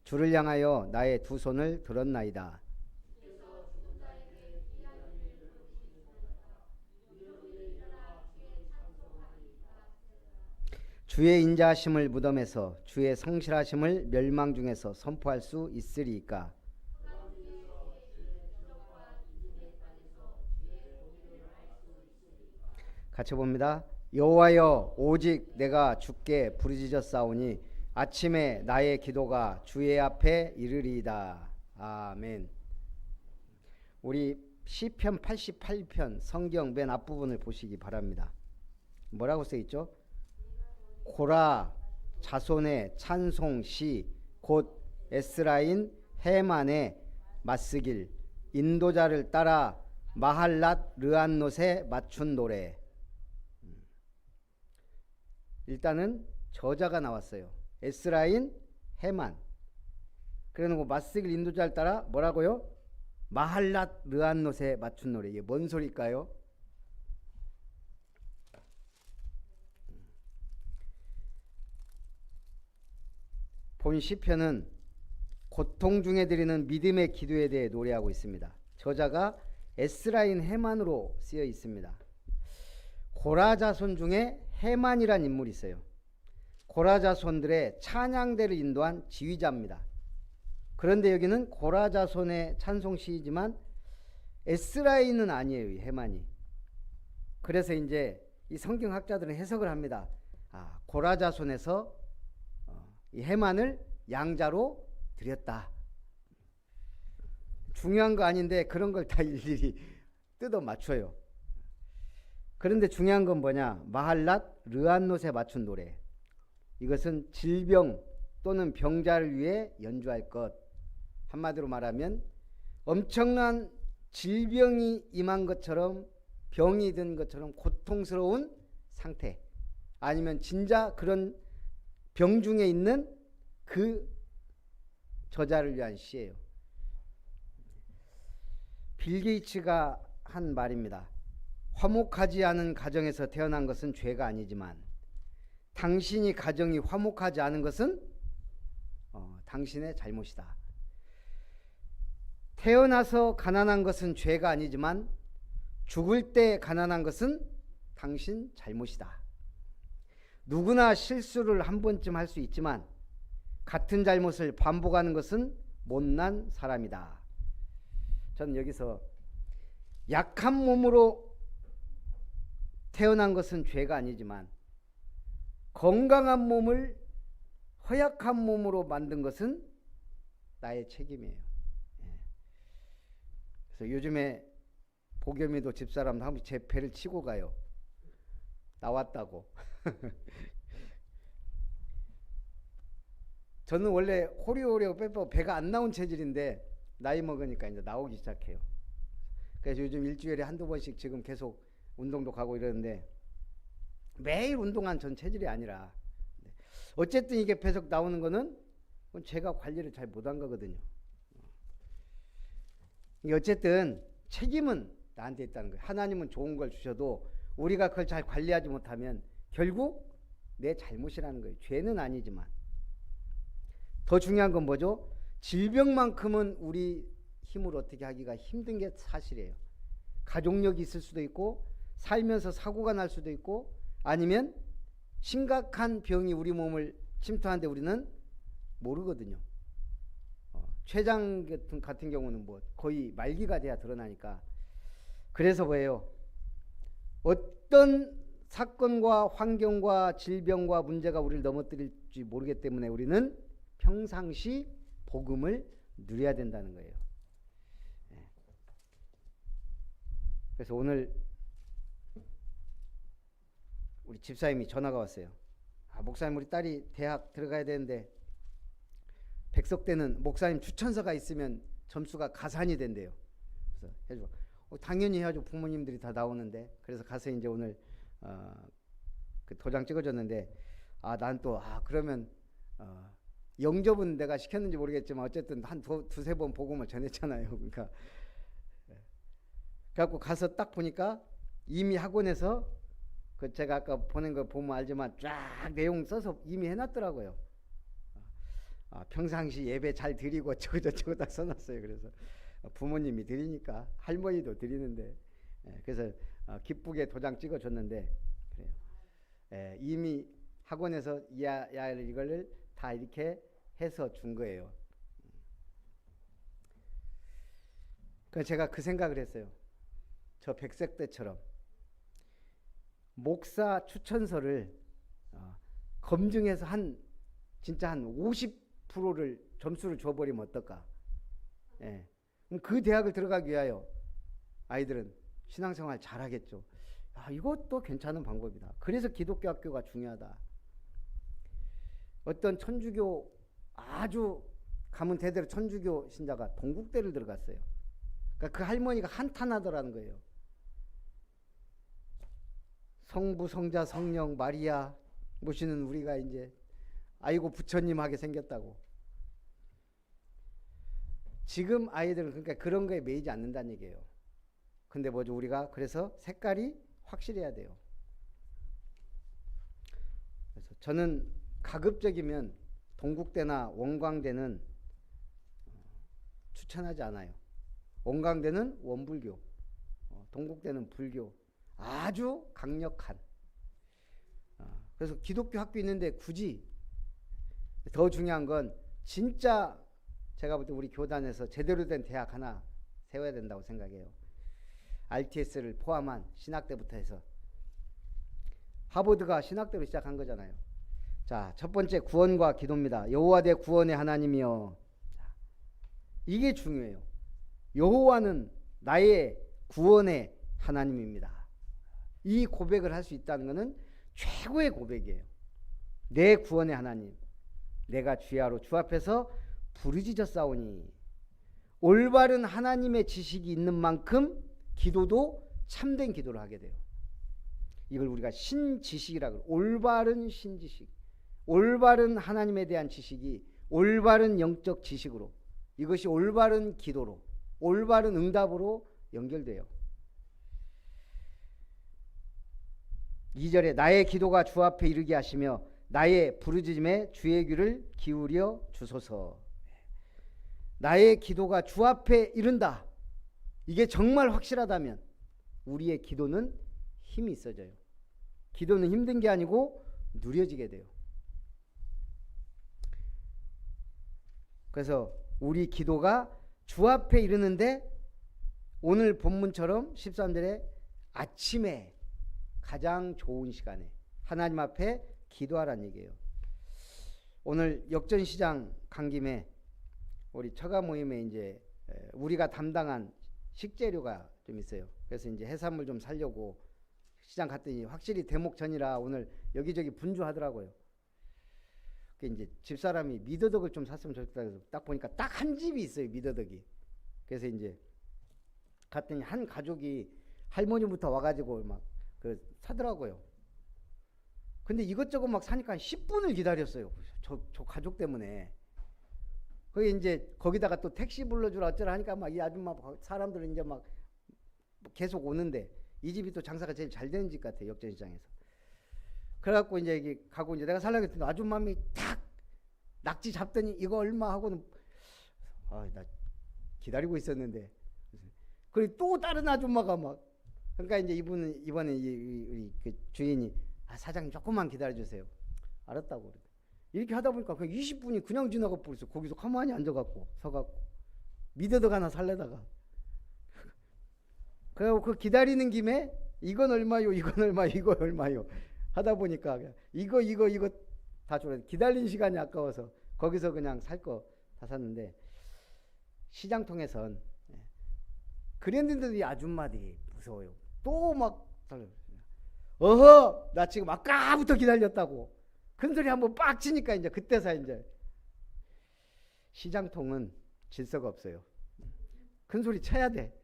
주를 향하여 나의 두 손을 들었나이다. 주의 인자하심을 무덤에서 주의 성실하심을 멸망 중에서 선포할 수 있으리이까. 같이 봅니다. 여호와여 오직 내가 주께 부르짖었사오니 아침에 나의 기도가 주의 앞에 이르리이다. 아멘. 우리 시편 88편 성경 맨 앞부분을 보시기 바랍니다. 뭐라고 써있죠? 고라 자손의 찬송시 곧 에스라인 헤만의 맞쓰길 인도자를 따라 마할랏 르안롯에 맞춘 노래. 일단은 저자가 나왔어요. 에스라인 헤만. 그래놓고 맞쓰길 인도자를 따라 뭐라고요? 마할랏 르안롯에 맞춘 노래. 이게 뭔 소리일까요? 본 시편은 고통 중에 드리는 믿음의 기도에 대해 노래하고 있습니다. 저자가 에스라인 헤만으로 쓰여 있습니다. 고라 자손 중에 헤만이란 인물이 있어요. 고라 자손들의 찬양대를 인도한 지휘자입니다. 그런데 여기는 고라 자손의 찬송시이지만 에스라인은 아니에요, 이 헤만이. 그래서 이제 이 성경학자들은 해석을 합니다. 고라 자손에서 이 헤만을 양자로 드렸다. 중요한 거 아닌데 그런 걸 다 일일이 뜯어 맞춰요. 그런데 중요한 건 뭐냐? 마할랏 르안롯에 맞춘 노래. 이것은 질병 또는 병자를 위해 연주할 것. 한마디로 말하면 엄청난 질병이 임한 것처럼, 병이 든 것처럼 고통스러운 상태, 아니면 진짜 그런 병 중에 있는 그 저자를 위한 시예요. 빌 게이츠가 한 말입니다. 화목하지 않은 가정에서 태어난 것은 죄가 아니지만 당신이 가정이 화목하지 않은 것은 당신의 잘못이다. 태어나서 가난한 것은 죄가 아니지만 죽을 때 가난한 것은 당신 잘못이다. 누구나 실수를 한 번쯤 할 수 있지만 같은 잘못을 반복하는 것은 못난 사람이다. 저는 여기서 약한 몸으로 태어난 것은 죄가 아니지만 건강한 몸을 허약한 몸으로 만든 것은 나의 책임이에요. 그래서 요즘에 보겸이도 집사람 한 번 제 배를 치고 가요. 나왔다고. 저는 원래 호리호리하고 빼빼고 배가 안 나온 체질인데 나이 먹으니까 이제 나오기 시작해요. 그래서 요즘 일주일에 한두 번씩 지금 계속 운동도 가고 이러는데 매일 운동한 전 체질이 아니라 어쨌든 이게 계속 나오는 거는 제가 관리를 잘 못한 거거든요. 어쨌든 책임은 나한테 있다는 거예요. 하나님은 좋은 걸 주셔도 우리가 그걸 잘 관리하지 못하면 결국 내 잘못이라는 거예요. 죄는 아니지만. 더 중요한 건 뭐죠? 질병만큼은 우리 힘으로 어떻게 하기가 힘든 게 사실이에요. 가족력이 있을 수도 있고 살면서 사고가 날 수도 있고 아니면 심각한 병이 우리 몸을 침투하는데 우리는 모르거든요. 췌장 같은 경우는 뭐 거의 말기가 돼야 드러나니까. 그래서 뭐예요? 어떤 사건과 환경과 질병과 문제가 우리를 넘어뜨릴지 모르기 때문에 우리는 평상시 복음을 누려야 된다는 거예요. 그래서 오늘 우리 집사님이 전화가 왔어요. 목사님 우리 딸이 대학 들어가야 되는데 백석대는 목사님 추천서가 있으면 점수가 가산이 된대요. 그래서 해줘. 당연히 해야죠. 부모님들이 다 나오는데. 그래서 가서 이제 오늘 그 도장 찍어줬는데 난 또 그러면 영접은 내가 시켰는지 모르겠지만 어쨌든 한 두세 번 복음을 전했잖아요. 그러니까 그래갖고 가서 딱 보니까 이미 학원에서 그 제가 아까 보낸 거 보면 알지만 쫙 내용 써서 이미 해놨더라고요. 평상시 예배 잘 드리고 저거 다 써놨어요. 그래서 부모님이 드리니까 할머니도 드리는데 그래서 기쁘게 도장 찍어줬는데 그래요. 이미 학원에서 이걸 다 이렇게 해서 준 거예요. 그래서 제가 그 생각을 했어요. 저 백색 때처럼 목사 추천서를 검증해서 진짜 한 50%를 점수를 줘버리면 어떨까? 그럼 그 대학을 들어가기 위하여 아이들은 신앙생활 잘하겠죠. 이것도 괜찮은 방법이다. 그래서 기독교 학교가 중요하다. 어떤 천주교 아주 가문 대대로 천주교 신자가 동국대를 들어갔어요. 그러니까 그 할머니가 한탄하더라는 거예요. 성부, 성자, 성령, 마리아 모시는 우리가 이제 아이고 부처님 하게 생겼다고. 지금 아이들은 그러니까 그런 거에 매이지 않는다는 얘기예요. 근데 뭐죠? 우리가 그래서 색깔이 확실해야 돼요. 그래서 저는 가급적이면 동국대나 원광대는 추천하지 않아요. 원광대는 원불교, 동국대는 불교, 아주 강력한. 그래서 기독교 학교 있는데 굳이 더 중요한 건 진짜 제가 볼 때 우리 교단에서 제대로 된 대학 하나 세워야 된다고 생각해요. RTS를 포함한 신학대부터 해서. 하버드가 신학대로 시작한 거잖아요. 자, 첫 번째 구원과 기도입니다. 여호와 내 구원의 하나님이여. 이게 중요해요. 여호와는 나의 구원의 하나님입니다. 이 고백을 할 수 있다는 것은 최고의 고백이에요. 내 구원의 하나님, 내가 주야로 주 앞에서 부르짖었사오니. 올바른 하나님의 지식이 있는 만큼 기도도 참된 기도를 하게 돼요. 이걸 우리가 신지식이라고 해요. 올바른 신지식, 올바른 하나님에 대한 지식이 올바른 영적 지식으로, 이것이 올바른 기도로, 올바른 응답으로 연결돼요. 2절에 나의 기도가 주 앞에 이르게 하시며 나의 부르짖음에 주의 귀를 기울여 주소서. 나의 기도가 주 앞에 이른다. 이게 정말 확실하다면 우리의 기도는 힘이 있어져요. 기도는 힘든 게 아니고 누려지게 돼요. 그래서 우리 기도가 주 앞에 이르는데 오늘 본문처럼 13절에 아침에 가장 좋은 시간에 하나님 앞에 기도하라는 얘기예요. 오늘 역전시장 간 김에 우리 처가 모임에 이제 우리가 담당한 식재료가 좀 있어요. 그래서 이제 해산물 좀 사려고 시장 갔더니 확실히 대목 전이라 오늘 여기저기 분주하더라고요. 이제 집사람이 미더덕을 좀 샀으면 좋겠다 해서 딱 보니까 딱 한 집이 있어요, 미더덕이. 그래서 이제 갔더니 한 가족이 할머니부터 와가지고 막 사더라고요. 근데 이것저것 막 사니까 한 10분을 기다렸어요. 저 가족 때문에. 거기 이제 거기다가 또 택시 불러주라 어쩌라 하니까 막 이 아줌마 사람들은 이제 막 계속 오는데 이 집이 또 장사가 제일 잘 되는 집 같아요, 역전시장에서. 그래갖고 이제 여기 가고 이제 내가 살려고 했더니 아줌마미 탁 낙지 잡더니 이거 얼마 하고는 나 기다리고 있었는데. 그리고 또 다른 아줌마가 막 그러니까 이제 이번에 우리 그 주인이 사장님 조금만 기다려주세요. 알았다고. 이렇게 하다 보니까 그냥 20분이 그냥 지나가 버렸어. 거기서 가만히 앉아갖고 서갖고 미더덕 하나 살래다가. 그래갖고 그 기다리는 김에 이건 얼마요, 이건 얼마요, 이거 얼마요 하다 보니까 이거 다 줘라. 기다린 시간이 아까워서 거기서 그냥 살 거 다 샀는데 시장 통해선 그랬는데도 이 아줌마들이 무서워요. 또 막 어허 나 지금 아까부터 기다렸다고 큰 소리 한번 빡 치니까 이제 그때서 이제 시장통은 질서가 없어요. 큰 소리 쳐야 돼.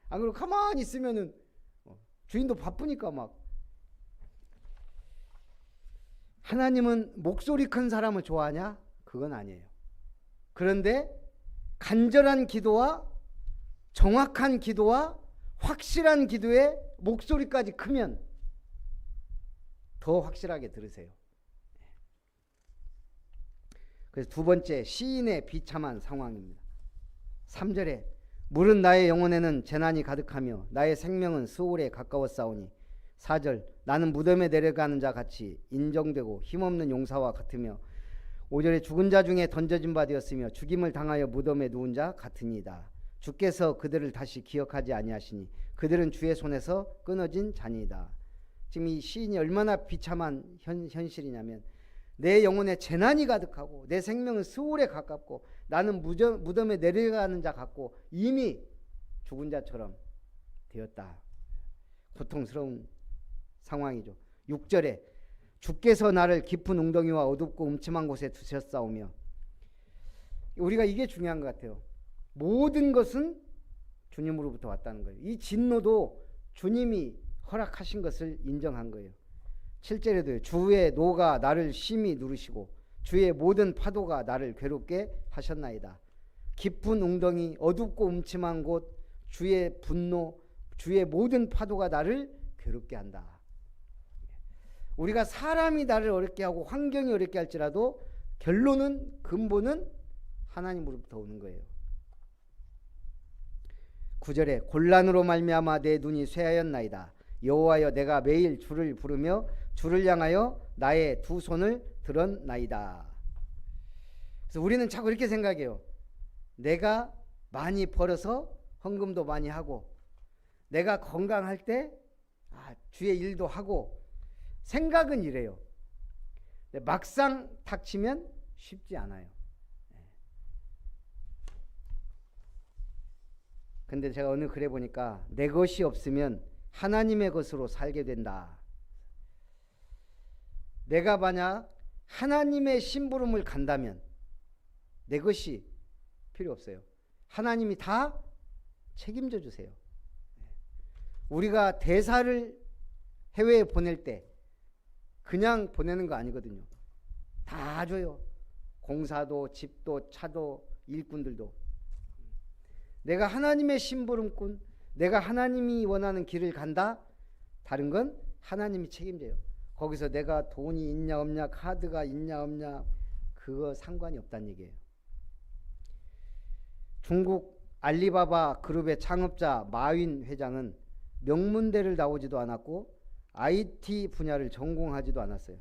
안 그러고 가만히 있으면은 주인도 바쁘니까 막. 하나님은 목소리 큰 사람을 좋아하냐? 그건 아니에요. 그런데 간절한 기도와 정확한 기도와 확실한 기도에 목소리까지 크면 더 확실하게 들으세요. 그래서 두 번째 시인의 비참한 상황입니다. 3절에 물은 나의 영혼에는 재난이 가득하며 나의 생명은 수월에 가까웠사오니 4절 나는 무덤에 내려가는 자 같이 인정되고 힘없는 용사와 같으며 5절에 죽은 자 중에 던져진 바 되었으며 죽임을 당하여 무덤에 누운 자 같으니이다. 주께서 그들을 다시 기억하지 아니하시니 그들은 주의 손에서 끊어진 자니이다. 지금 이 시인이 얼마나 비참한 현실이냐면 내 영혼에 재난이 가득하고 내 생명은 수월에 가깝고 나는 무덤에 내려가는 자 같고 이미 죽은 자처럼 되었다. 고통스러운 상황이죠. 6절에 주께서 나를 깊은 웅덩이와 어둡고 음침한 곳에 두셨사오며 우리가 이게 중요한 것 같아요. 모든 것은 주님으로부터 왔다는 거예요. 이 진노도 주님이 허락하신 것을 인정한 거예요. 7절에도 주의 노가 나를 심히 누르시고 주의 모든 파도가 나를 괴롭게 하셨나이다. 깊은 웅덩이, 어둡고 음침한 곳, 주의 분노, 주의 모든 파도가 나를 괴롭게 한다. 우리가 사람이 나를 어렵게 하고 환경이 어렵게 할지라도 결론은 근본은 하나님으로부터 오는 거예요. 9절에 곤란으로 말미암아 내 눈이 쇠하였나이다. 여호와여 내가 매일 주를 부르며 주를 향하여 나의 두 손을 들었나이다. 그래서 우리는 자꾸 이렇게 생각해요. 내가 많이 벌어서 헌금도 많이 하고 내가 건강할 때 주의 일도 하고 생각은 이래요. 막상 닥치면 쉽지 않아요. 근데 제가 어느 글에 보니까 내 것이 없으면 하나님의 것으로 살게 된다. 내가 만약 하나님의 심부름을 간다면 내 것이 필요 없어요. 하나님이 다 책임져 주세요. 우리가 대사를 해외에 보낼 때 그냥 보내는 거 아니거든요. 다 줘요. 공사도 집도 차도 일꾼들도. 내가 하나님의 심부름꾼, 내가 하나님이 원하는 길을 간다. 다른 건 하나님이 책임져요. 거기서 내가 돈이 있냐 없냐, 카드가 있냐 없냐, 그거 상관이 없다는 얘기예요. 중국 알리바바 그룹의 창업자 마윈 회장은 명문대를 나오지도 않았고 IT 분야를 전공하지도 않았어요.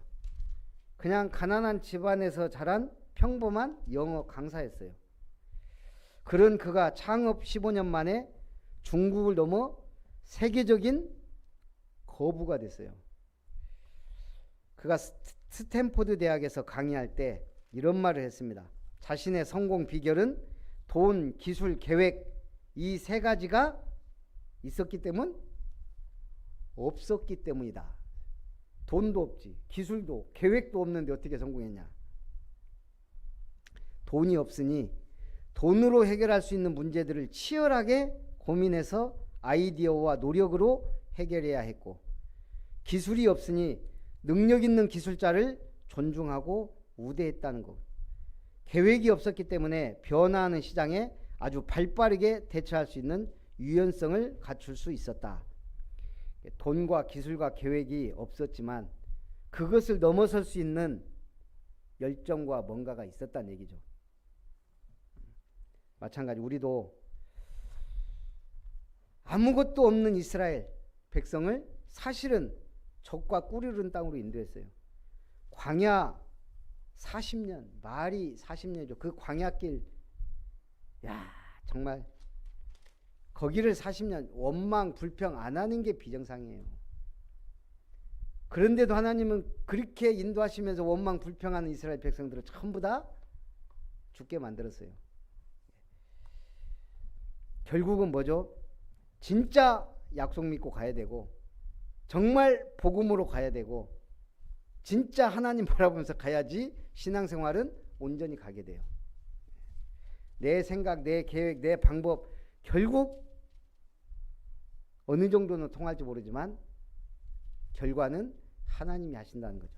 그냥 가난한 집안에서 자란 평범한 영어 강사였어요. 그런 그가 창업 15년 만에 중국을 넘어 세계적인 거부가 됐어요. 그가 스탠포드 대학에서 강의할 때 이런 말을 했습니다. 자신의 성공 비결은 돈, 기술, 계획 이 세 가지가 있었기 때문? 없었기 때문이다. 돈도 없지, 기술도, 계획도 없는데 어떻게 성공했냐. 돈이 없으니 돈으로 해결할 수 있는 문제들을 치열하게 고민해서 아이디어와 노력으로 해결해야 했고, 기술이 없으니 능력 있는 기술자를 존중하고 우대했다는 것. 계획이 없었기 때문에 변화하는 시장에 아주 발빠르게 대처할 수 있는 유연성을 갖출 수 있었다. 돈과 기술과 계획이 없었지만 그것을 넘어설 수 있는 열정과 뭔가가 있었다는 얘기죠. 마찬가지 우리도 아무것도 없는 이스라엘 백성을 사실은 적과 꿀 흐른 땅으로 인도했어요. 광야 40년, 말이 40년이죠. 그 광야길, 정말 거기를 40년 원망 불평 안 하는 게 비정상이에요. 그런데도 하나님은 그렇게 인도하시면서 원망 불평하는 이스라엘 백성들을 전부 다 죽게 만들었어요. 결국은 뭐죠? 진짜 약속 믿고 가야 되고, 정말 복음으로 가야 되고, 진짜 하나님 바라보면서 가야지 신앙생활은 온전히 가게 돼요. 내 생각, 내 계획, 내 방법 결국 어느 정도는 통할지 모르지만 결과는 하나님이 하신다는 거죠.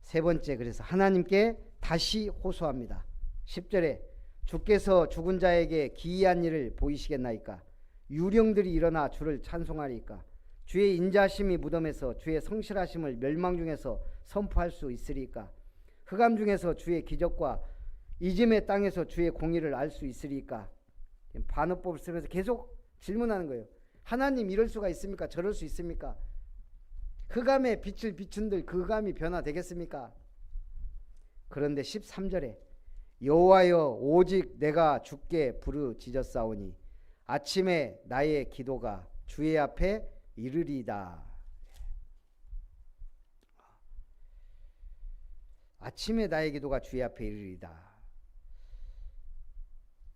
세 번째, 그래서 하나님께 다시 호소합니다. 10절에 주께서 죽은 자에게 기이한 일을 보이시겠나이까? 유령들이 일어나 주를 찬송하리이까? 주의 인자하심이 무덤에서 주의 성실하심을 멸망 중에서 선포할 수 있으리까? 흑암 중에서 주의 기적과 이짐의 땅에서 주의 공의를 알 수 있으리까? 반어법을 쓰면서 계속 질문하는 거예요. 하나님 이럴 수가 있습니까? 저럴 수 있습니까? 흑암에 빛을 비춘들 그 흑암이 변화되겠습니까? 그런데 13절에 여호와여 오직 내가 주께 부르짖었사오니 아침에 나의 기도가 주의 앞에 이르리이다. 아침에 나의 기도가 주의 앞에 이르리이다.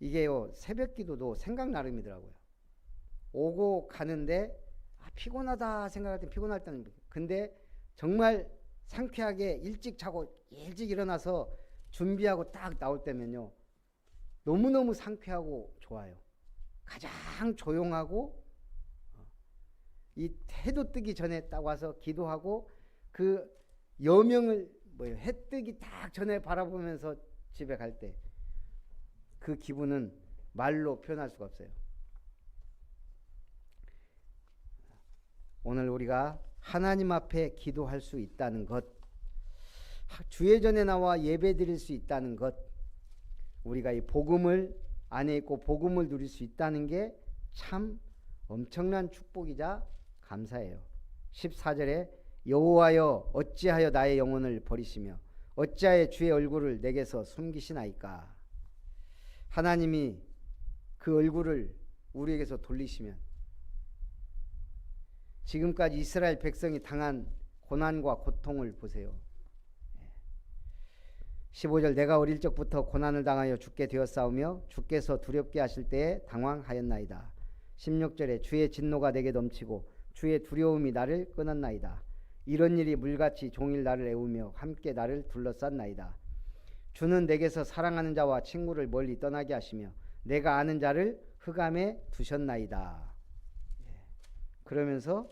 이게요, 새벽 기도도 생각 나름이더라고요. 오고 가는데 피곤하다 생각할 때 피곤할 때는, 근데 정말 상쾌하게 일찍 자고 일찍 일어나서 준비하고 딱 나올 때면요, 너무너무 상쾌하고 좋아요. 가장 조용하고, 이 해도 뜨기 전에 딱 와서 기도하고 그 여명을 해 뜨기 딱 전에 바라보면서 집에 갈 때 그 기분은 말로 표현할 수가 없어요. 오늘 우리가 하나님 앞에 기도할 수 있다는 것, 주의 전에 나와 예배 드릴 수 있다는 것, 우리가 이 복음을 안에 있고 복음을 누릴 수 있다는 게 참 엄청난 축복이자 감사해요. 14절에 여호와여 어찌하여 나의 영혼을 버리시며 어찌하여 주의 얼굴을 내게서 숨기시나이까? 하나님이 그 얼굴을 우리에게서 돌리시면 지금까지 이스라엘 백성이 당한 고난과 고통을 보세요. 15절 내가 어릴 적부터 고난을 당하여 죽게 되었사오며 주께서 두렵게 하실 때에 당황하였나이다. 16절에 주의 진노가 내게 넘치고 주의 두려움이 나를 끊었나이다. 이런 일이 물같이 종일 나를 애우며 함께 나를 둘러쌌나이다. 주는 내게서 사랑하는 자와 친구를 멀리 떠나게 하시며 내가 아는 자를 흑암에 두셨나이다. 그러면서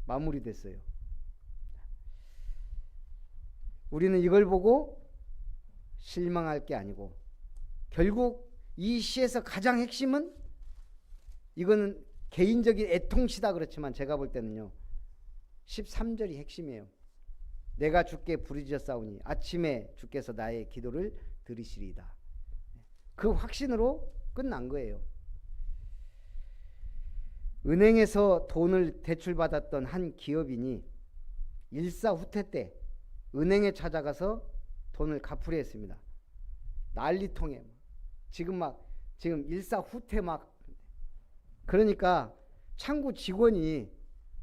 마무리됐어요. 우리는 이걸 보고 실망할 게 아니고, 결국 이 시에서 가장 핵심은, 이거는 개인적인 애통시다 그렇지만 제가 볼 때는요, 13절이 핵심이에요. 내가 주께 부르짖었사오니 아침에 주께서 나의 기도를 들으시리이다. 그 확신으로 끝난 거예요. 은행에서 돈을 대출받았던 한 기업인이 일사후퇴 때 은행에 찾아가서 돈을 갚으려 했습니다. 난리통에 지금 일사후퇴 그러니까 창구 직원이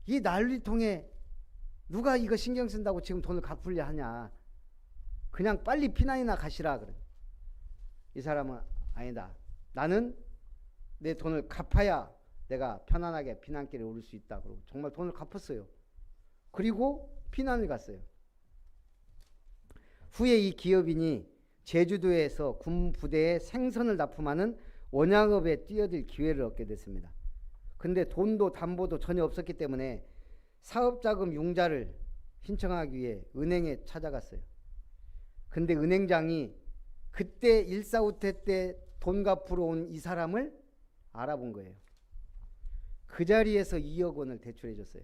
이 난리통에 누가 이거 신경 쓴다고 지금 돈을 갚으려 하냐, 그냥 빨리 피난이나 가시라 그래. 이 사람은 아니다, 나는 내 돈을 갚아야 내가 편안하게 피난길에 오를 수 있다. 그러고 정말 돈을 갚았어요. 그리고 피난을 갔어요. 후에 이 기업인이 제주도에서 군 부대에 생선을 납품하는 원양업에 뛰어들 기회를 얻게 됐습니다. 근데 돈도 담보도 전혀 없었기 때문에 사업자금 융자를 신청하기 위해 은행에 찾아갔어요. 근데 은행장이 그때 일사후퇴 때 돈 갚으러 온 이 사람을 알아본 거예요. 그 자리에서 2억 원을 대출해 줬어요.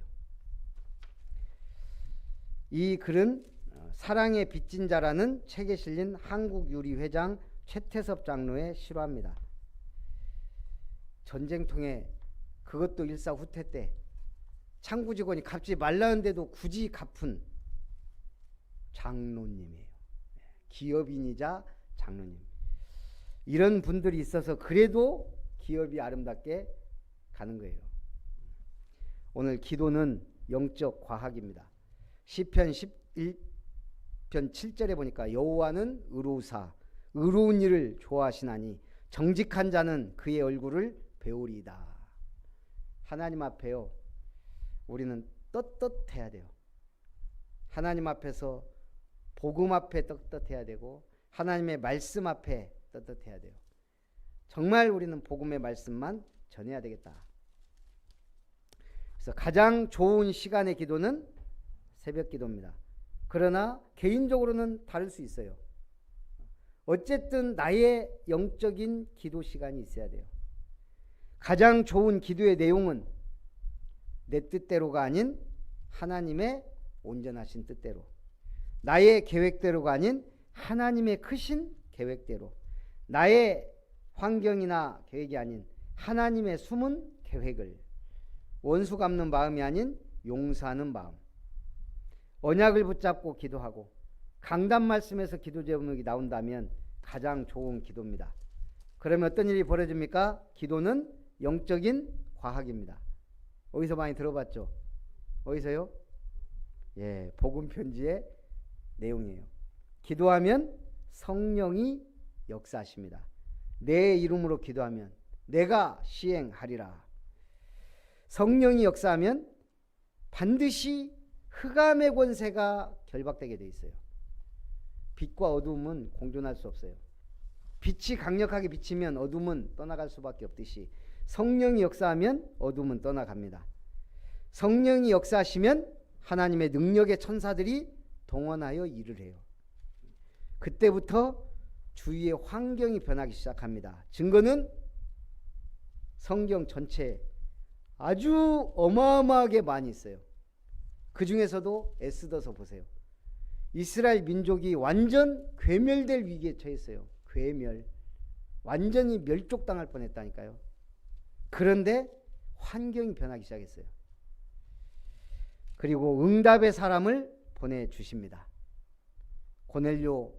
이 글은 사랑의 빚진 자라는 책에 실린 한국유리회장 최태섭 장로의 실화입니다. 전쟁통에, 그것도 일사후퇴 때 창구 직원이 갚지 말라는데도 굳이 갚은 장로님이에요. 기업인이자 장로님. 이런 분들이 있어서 그래도 기업이 아름답게 가는 거예요. 오늘 기도는 영적 과학입니다. 시편 11편 7절에 보니까 여호와는 의로우사 의로운 일을 좋아하시나니 정직한 자는 그의 얼굴을 배우리이다. 하나님 앞에요, 우리는 떳떳해야 돼요. 하나님 앞에서 복음 앞에 떳떳해야 되고 하나님의 말씀 앞에 떳떳해야 돼요. 정말 우리는 복음의 말씀만 전해야 되겠다. 그래서 가장 좋은 시간의 기도는 새벽 기도입니다. 그러나 개인적으로는 다를 수 있어요. 어쨌든 나의 영적인 기도 시간이 있어야 돼요. 가장 좋은 기도의 내용은 내 뜻대로가 아닌 하나님의 온전하신 뜻대로, 나의 계획대로가 아닌 하나님의 크신 계획대로, 나의 환경이나 계획이 아닌 하나님의 숨은 계획을, 원수 갚는 마음이 아닌 용서하는 마음, 언약을 붙잡고 기도하고 강단 말씀에서 기도 제목이 나온다면 가장 좋은 기도입니다. 그러면 어떤 일이 벌어집니까? 기도는 영적인 과학입니다. 어디서 많이 들어봤죠? 어디서요? 예, 복음 편지의 내용이에요. 기도하면 성령이 역사하십니다. 내 이름으로 기도하면 내가 시행하리라. 성령이 역사하면 반드시 흑암의 권세가 결박되게 돼 있어요. 빛과 어둠은 공존할 수 없어요. 빛이 강력하게 비치면 어둠은 떠나갈 수밖에 없듯이 성령이 역사하면 어둠은 떠나갑니다. 성령이 역사하시면 하나님의 능력의 천사들이 동원하여 일을 해요. 그때부터 주위의 환경이 변하기 시작합니다. 증거는 성경 전체에 아주 어마어마하게 많이 있어요. 그 중에서도 에스더서 보세요. 이스라엘 민족이 완전 괴멸될 위기에 처했어요. 괴멸. 완전히 멸족당할 뻔했다니까요. 그런데 환경이 변하기 시작했어요. 그리고 응답의 사람을 보내주십니다. 고넬료,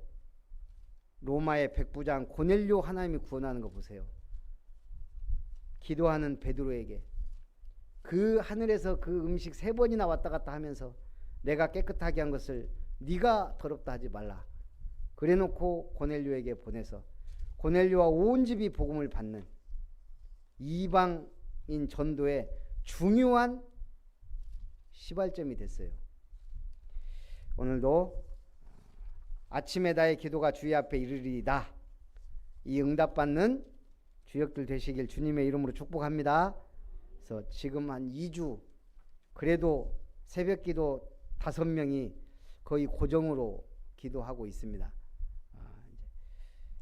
로마의 백부장 고넬료 하나님이 구원하는 거 보세요. 기도하는 베드로에게 그 하늘에서 그 음식 3번이나 왔다 갔다 하면서 내가 깨끗하게 한 것을 네가 더럽다 하지 말라. 그래놓고 고넬료에게 보내서 고넬료와 온 집이 복음을 받는 이방인 전도의 중요한 시발점이 됐어요. 오늘도 아침에 나의 기도가 주의 앞에 이르리이다. 이 응답받는 주역들 되시길 주님의 이름으로 축복합니다. 그래서 지금 한 2주 그래도 새벽기도 5명이 거의 고정으로 기도하고 있습니다.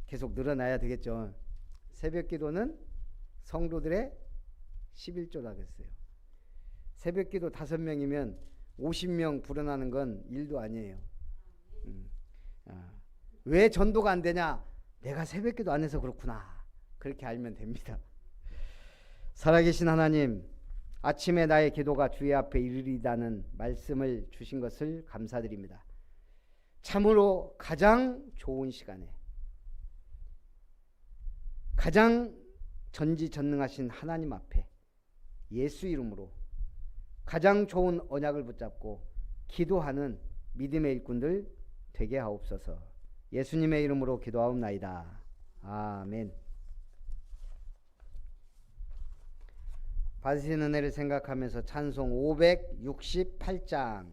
계속 늘어나야 되겠죠. 새벽기도는 성도들의 11조라 그랬어요. 새벽기도 5명이면 50명 불어나는 건 일도 아니에요. 왜 전도가 안 되냐? 내가 새벽기도 안 해서 그렇구나. 그렇게 알면 됩니다. 살아계신 하나님, 아침에 나의 기도가 주의 앞에 이르리다는 말씀을 주신 것을 감사드립니다. 참으로 가장 좋은 시간에 가장 전지전능하신 하나님 앞에 예수 이름으로 가장 좋은 언약을 붙잡고 기도하는 믿음의 일꾼들 되게 하옵소서. 예수님의 이름으로 기도하옵나이다. 아멘. 받으신 은혜를 생각하면서 찬송 568장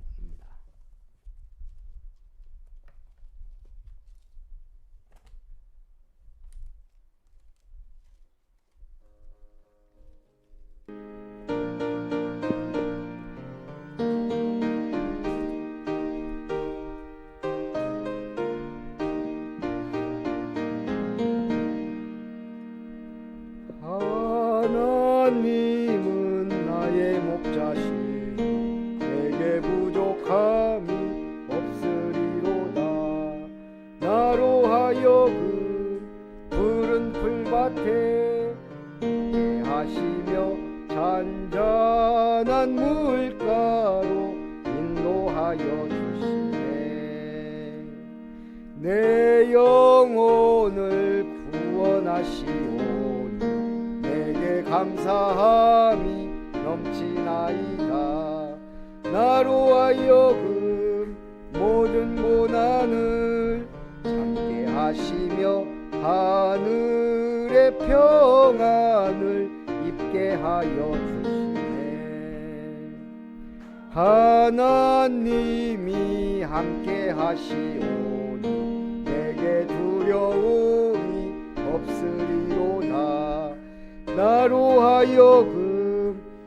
하나님은 나의 목자시 내게 부족함이 없으리로다. 나로 하여금 푸른 풀밭에 있게 하시며 잔잔한 물가로 인도하여 주시네. 내 영혼을 구원하시오 감사함이 넘치나이다. 나로 하여금 모든 고난을 참게 하시며 하늘의 평안을 입게 하여 주시네. 하나님이 함께 하시오니 내게 두려움이 없으리로다. 나로 하여금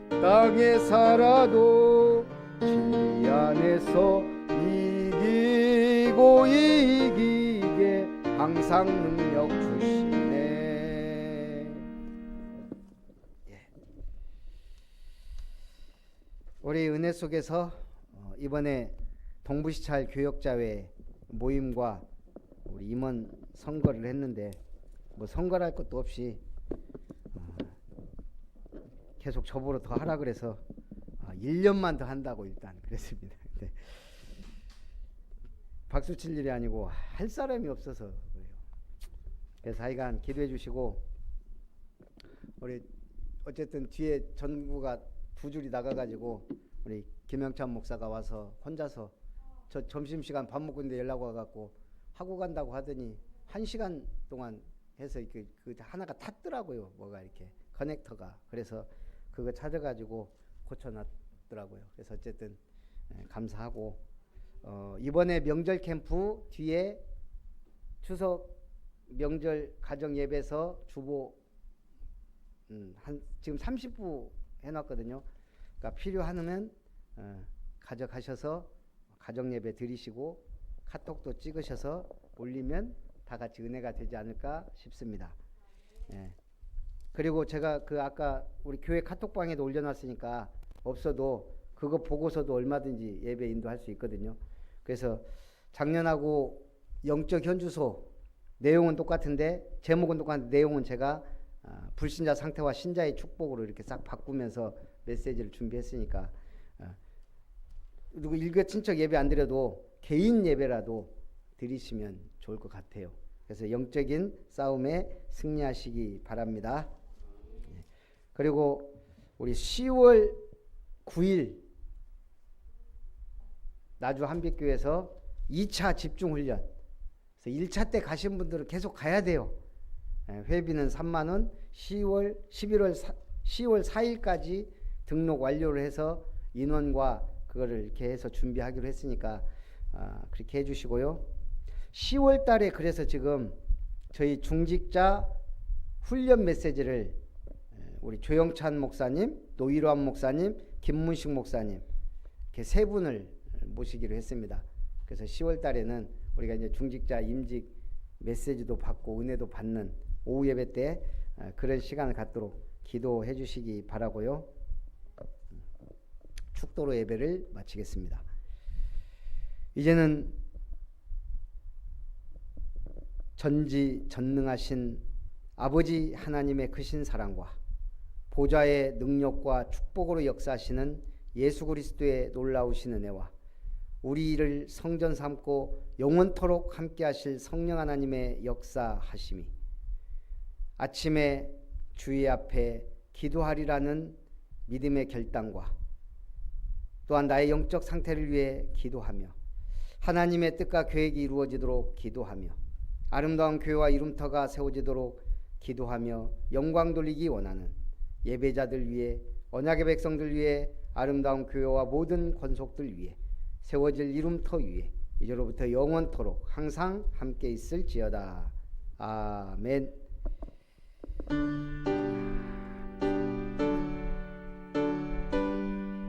땅에 살아도 진리 안에서 이기고 이기게 항상 능력 주시네. 우리 은혜 속에서 이번에 동부시찰 교역자회 모임과 우리 임원 선거를 했는데 뭐 선거랄 것도 없이 계속 저보러 더 하라 그래서 1년만 더 한다고 일단 그랬습니다. 근데 박수 칠 일이 아니고 할 사람이 없어서 그래요. 그래서 하여간 기도해 주시고, 우리 어쨌든 뒤에 전구가 두 줄이 나가가지고 우리 김영찬 목사가 와서 혼자서 저 점심시간 밥 먹고 있는데 연락 와갖고 하고 간다고 하더니 1시간 동안 해서 그 하나가 탔더라고요. 뭐가 이렇게 커넥터가. 그래서 그거 찾아가지고 고쳐놨더라고요. 그래서 어쨌든 감사하고, 이번에 명절 캠프 뒤에 추석 명절 가정 예배에서 주보 지금 30부 해놨거든요. 그러니까 필요하면 가져가셔서 가정 예배 드리시고 카톡도 찍으셔서 올리면 다 같이 은혜가 되지 않을까 싶습니다. 예. 그리고 제가 그 아까 우리 교회 카톡방에도 올려놨으니까 없어도 그거 보고서도 얼마든지 예배 인도할 수 있거든요. 그래서 작년하고 영적 현주소 내용은 똑같은데 제목은 똑같은데 내용은 제가 불신자 상태와 신자의 축복으로 이렇게 싹 바꾸면서 메시지를 준비했으니까 누구 일교 친척 예배 안 드려도 개인 예배라도 드리시면 좋을 것 같아요. 그래서 영적인 싸움에 승리하시기 바랍니다. 그리고 우리 10월 9일 나주 한빛교회에서 2차 집중훈련, 그래서 1차 때 가신 분들은 계속 가야 돼요. 회비는 3만 원, 10월 4일까지 등록 완료를 해서 인원과 그거를 이렇게 해서 준비하기로 했으니까 그렇게 해주시고요. 10월 달에 그래서 지금 저희 중직자 훈련 메시지를 우리 조영찬 목사님, 노일환 목사님, 김문식 목사님 이렇게 세 분을 모시기로 했습니다. 그래서 10월 달에는 우리가 이제 중직자 임직 메시지도 받고 은혜도 받는 오후 예배 때 그런 시간을 갖도록 기도해 주시기 바라고요. 축도로 예배를 마치겠습니다. 이제는 전지전능하신 아버지 하나님의 크신 사랑과 보좌의 능력과 축복으로 역사하시는 예수 그리스도의 놀라우신 은혜와 우리를 성전 삼고 영원토록 함께하실 성령 하나님의 역사하심이 아침에 주의 앞에 기도하리라는 믿음의 결단과 또한 나의 영적 상태를 위해 기도하며 하나님의 뜻과 계획이 이루어지도록 기도하며 아름다운 교회와 이름터가 세워지도록 기도하며 영광 돌리기 원하는 예배자들 위해 언약의 백성들 위해 아름다운 교회와 모든 권속들 위해 세워질 이름터 위에 이제로부터 영원토록 항상 함께 있을지어다. 아멘.